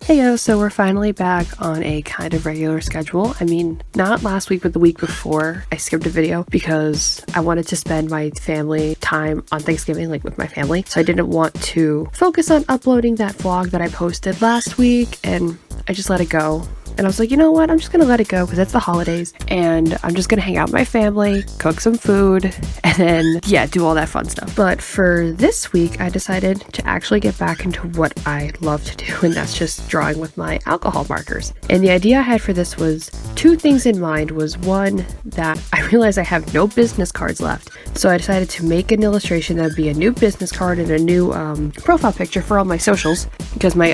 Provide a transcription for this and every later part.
Heyo, so we're finally back on a kind of regular schedule. I mean, not last week, but the week before. I skipped a video because I wanted to spend my family time on Thanksgiving, like with my family. So I didn't want to focus on uploading that vlog that I posted last week, and I just let it go. And I was like, you know what? I'm just gonna let it go because it's the holidays and I'm just gonna hang out with my family, cook some food, and then, yeah, do all that fun stuff. But for this week, I decided to actually get back into what I love to do, and that's just drawing with my alcohol markers. And the idea I had for this was two things in mind. Was one, that I realized I have no business cards left. So I decided to make an illustration that would be a new business card and a new profile picture for all my socials, because my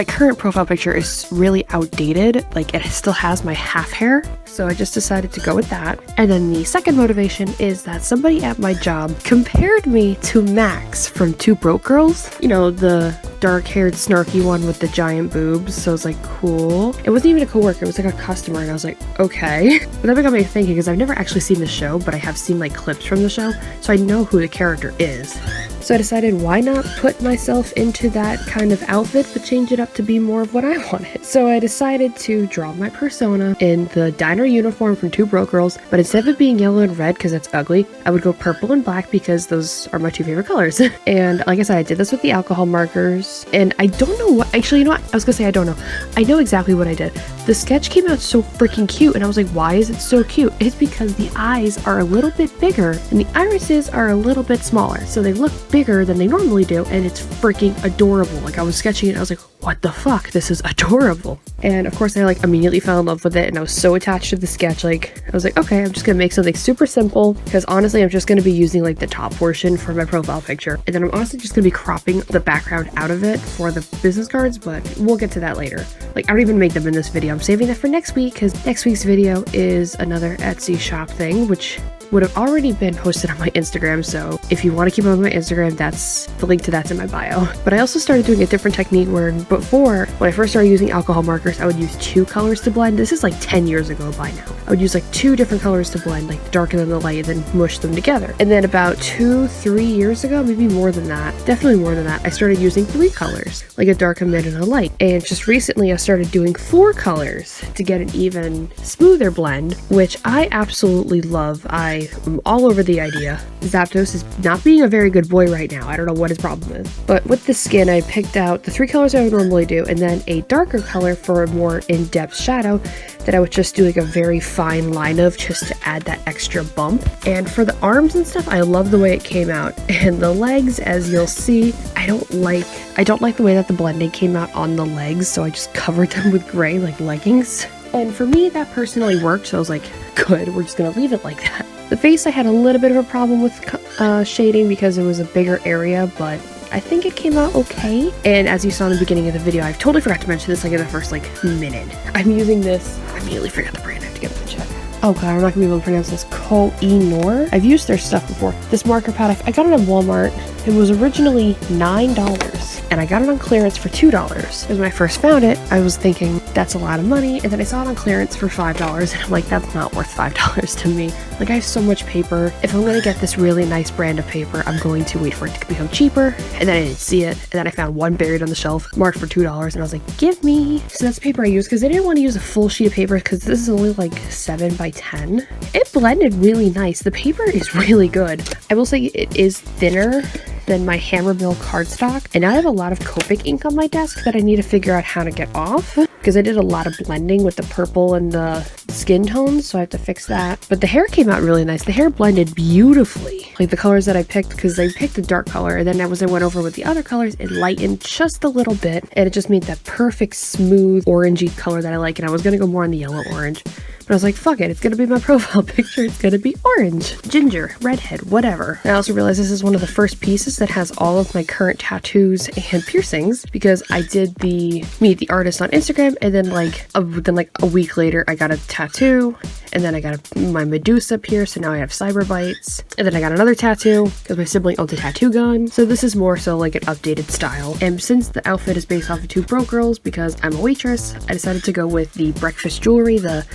current profile picture is really outdated. Like, it still has my half hair, so I just decided to go with that. And then the second motivation is that somebody at my job compared me to Max from Two Broke Girls. You know, the dark-haired snarky one with the giant boobs. So I was like, cool. It wasn't even a coworker, it was like a customer, and I was like, okay. But that got me thinking, because I've never actually seen the show, but I have seen like clips from the show, so I know who the character is. So I decided, why not put myself into that kind of outfit, but change it up to be more of what I wanted. So I decided to draw my persona in the diner uniform from Two Broke Girls, but instead of it being yellow and red because it's ugly, I would go purple and black because those are my two favorite colors. And like I said, I did this with the alcohol markers, and I don't know what, actually, you know what? I was gonna say I don't know. I know exactly what I did. The sketch came out so freaking cute, and I was like, why is it so cute? It's because the eyes are a little bit bigger and the irises are a little bit smaller. So they look bigger than they normally do, and it's freaking adorable. Like, I was sketching it, I was like, what the fuck? This is adorable. And of course I like immediately fell in love with it, and I was so attached to the sketch. Like, I was like, okay, I'm just gonna make something super simple, because honestly I'm just gonna be using like the top portion for my profile picture, and then I'm honestly just gonna be cropping the background out of it for the business cards, but we'll get to that later. Like, I don't even make them in this video. I'm saving that for next week, because next week's video is another Etsy shop thing, which would have already been posted on my Instagram. So if you want to keep up with my Instagram, that's the link to that's in my bio. But I also started doing a different technique where before, when I first started using alcohol markers, I would use two colors to blend. This is like 10 years ago by now. I would use like two different colors to blend, like the dark and then the light, and then mush them together. And then about 2-3 years ago, maybe more than that, definitely more than that, I started using three colors, like a dark, a mid, and a light. And just recently I started doing 4 colors to get an even smoother blend, which I absolutely love. I'm all over the idea. Zapdos is not being a very good boy right now. I don't know what his problem is. But with the skin, I picked out the 3 colors I would normally do, and then a darker color for a more in-depth shadow that I would just do like a very fine line of, just to add that extra bump. And for the arms and stuff, I love the way it came out. And the legs, as you'll see, I don't like the way that the blending came out on the legs, so I just covered them with gray like leggings. And for me, that personally worked, so I was like, good, we're just gonna leave it like that. The face, I had a little bit of a problem with shading because it was a bigger area, but I think it came out okay. And as you saw in the beginning of the video, I totally forgot to mention this like in the first like minute. I'm using this, I immediately forgot the brand, I have to get it and check. Oh god, I'm not gonna be able to pronounce this. Koh-I-Noor. I've used their stuff before. This marker pad, I got it at Walmart. It was originally $9, and I got it on clearance for $2. Because when I first found it, I was thinking, that's a lot of money, and then I saw it on clearance for $5, and I'm like, that's not worth $5 to me. Like, I have so much paper. If I'm gonna get this really nice brand of paper, I'm going to wait for it to become cheaper. And then I didn't see it, and then I found one buried on the shelf, marked for $2, and I was like, give me. So that's the paper I used, because I didn't want to use a full sheet of paper, because this is only like 7 by 10. It blended really nice. The paper is really good. I will say it is thinner than my Hammermill cardstock, and now I have a lot of Copic ink on my desk that I need to figure out how to get off, because I did a lot of blending with the purple and the skin tones, so I have to fix that. But the hair came out really nice. The hair blended beautifully. Like the colors that I picked, because I picked a dark color, and then as I went over with the other colors, it lightened just a little bit, and it just made that perfect smooth orangey color that I like. And I was gonna go more on the yellow orange, but I was like, fuck it, it's gonna be my profile picture, it's gonna be orange, ginger, redhead, whatever. And I also realized this is one of the first pieces that has all of my current tattoos and piercings, because I did the meet the artist on Instagram, and then like a week later I got a tattoo, and then I got my Medusa pierced, so now I have cyber bites, and then I got another tattoo because my sibling owned a tattoo gun. So this is more so like an updated style. And since the outfit is based off of Two Broke Girls, because I'm a waitress, I decided to go with the breakfast jewelry, the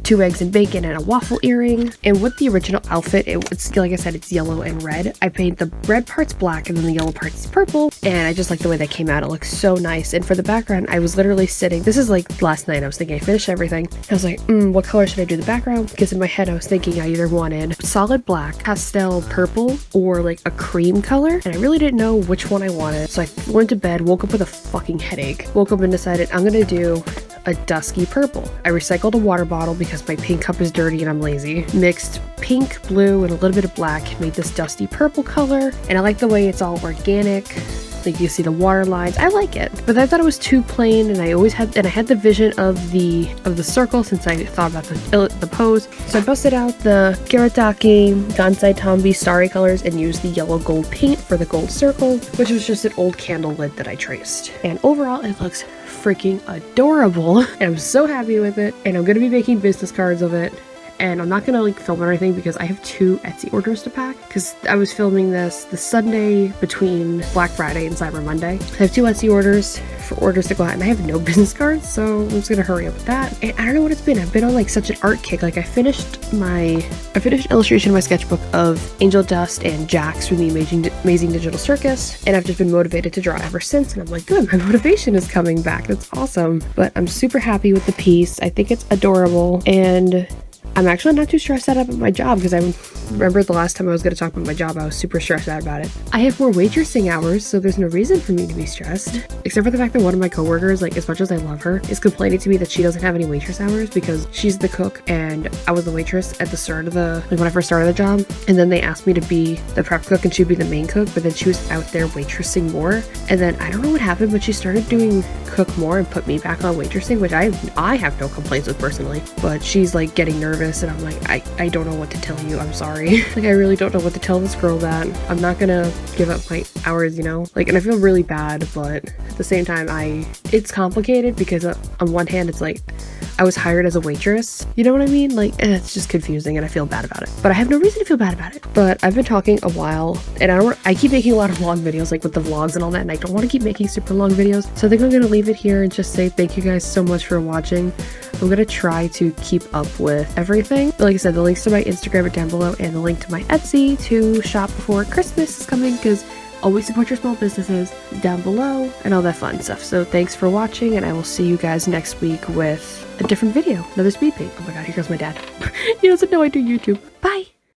2 eggs and bacon and a waffle earring. And with the original outfit, it's like I said, it's yellow and red. I paint the red parts black and then the yellow parts purple, and I just like the way that came out. It looks so nice. And for the background, I was literally sitting, this is like last night, I was thinking I finished everything. I was like, what color should I do the background? Because in my head I was thinking I either wanted solid black, pastel purple, or like a cream color, and I really didn't know which one I wanted. So I went to bed, woke up with a fucking headache, woke up and decided I'm gonna do a dusky purple. I recycled a water bottle because my paint cup is dirty and I'm lazy. Mixed pink, blue, and a little bit of black, made this dusty purple color, and I like the way it's all organic. Like you see the water lines. I like it, but I thought it was too plain, and I had the vision of the circle since I thought about the pose. So I busted out the Kirataki Gansai Tambi starry colors and used the yellow gold paint for the gold circle, which was just an old candle lid that I traced. And overall, it looks freaking adorable, and I'm so happy with it. And I'm gonna be making business cards of it. And I'm not gonna like film or anything because I have 2 Etsy orders to pack, because I was filming this the Sunday between Black Friday and Cyber Monday. I have 2 Etsy orders for orders to go out, and I have no business cards, so I'm just gonna hurry up with that. And I don't know what it's been. I've been on like such an art kick. Like I finished illustration in my sketchbook of Angel Dust and Jax from the Amazing Digital Circus, and I've just been motivated to draw ever since. And I'm like, good, my motivation is coming back. That's awesome. But I'm super happy with the piece. I think it's adorable, and I'm actually not too stressed out about my job, because I remember the last time I was going to talk about my job, I was super stressed out about it. I have more waitressing hours, so there's no reason for me to be stressed. Except for the fact that one of my coworkers, like as much as I love her, is complaining to me that she doesn't have any waitress hours because she's the cook and I was the waitress at the start of when I first started the job. And then they asked me to be the prep cook and she'd be the main cook, but then she was out there waitressing more. And then I don't know what happened, but she started doing cook more and put me back on waitressing, which I have no complaints with personally. But she's like getting nervous, and I'm like, I don't know what to tell you. I'm sorry. Like I really don't know what to tell this girl that I'm not gonna give up my hours, you know? Like, and I feel really bad, but at the same time, it's complicated because on one hand, it's like I was hired as a waitress. You know what I mean? Like, it's just confusing and I feel bad about it. But I have no reason to feel bad about it. But I've been talking a while, and I keep making a lot of long videos, like with the vlogs and all that, and I don't want to keep making super long videos. So I think I'm gonna leave it here and just say thank you guys so much for watching. I'm gonna try to keep up with everything. Like I said, the links to my Instagram are down below, and the link to my Etsy to shop before Christmas is coming, because always support your small businesses down below and all that fun stuff. So thanks for watching, and I will see you guys next week with a different video, another speed paint. Oh my god, here goes my dad. He doesn't know I do YouTube. Bye!